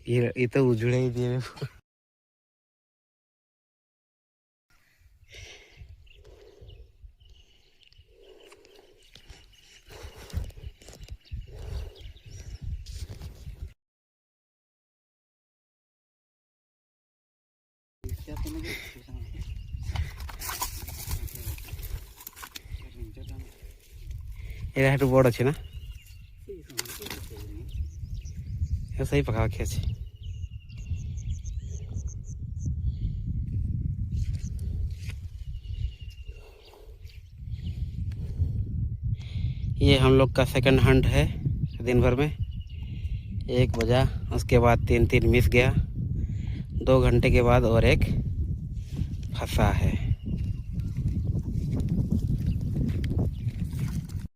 ये तो उजड़े ही दिए। ଏଇଟା ହେଠୁ ବଡ଼ ଅଛି ନା? ସେଇ ପାଖାପାଖି ଅଛି। ये हम लोग का सेकंड हंट है दिन भर में। 1 बजा, उसके बाद 3 मिस गया, 2 घंटे के बाद और एक फंसा है।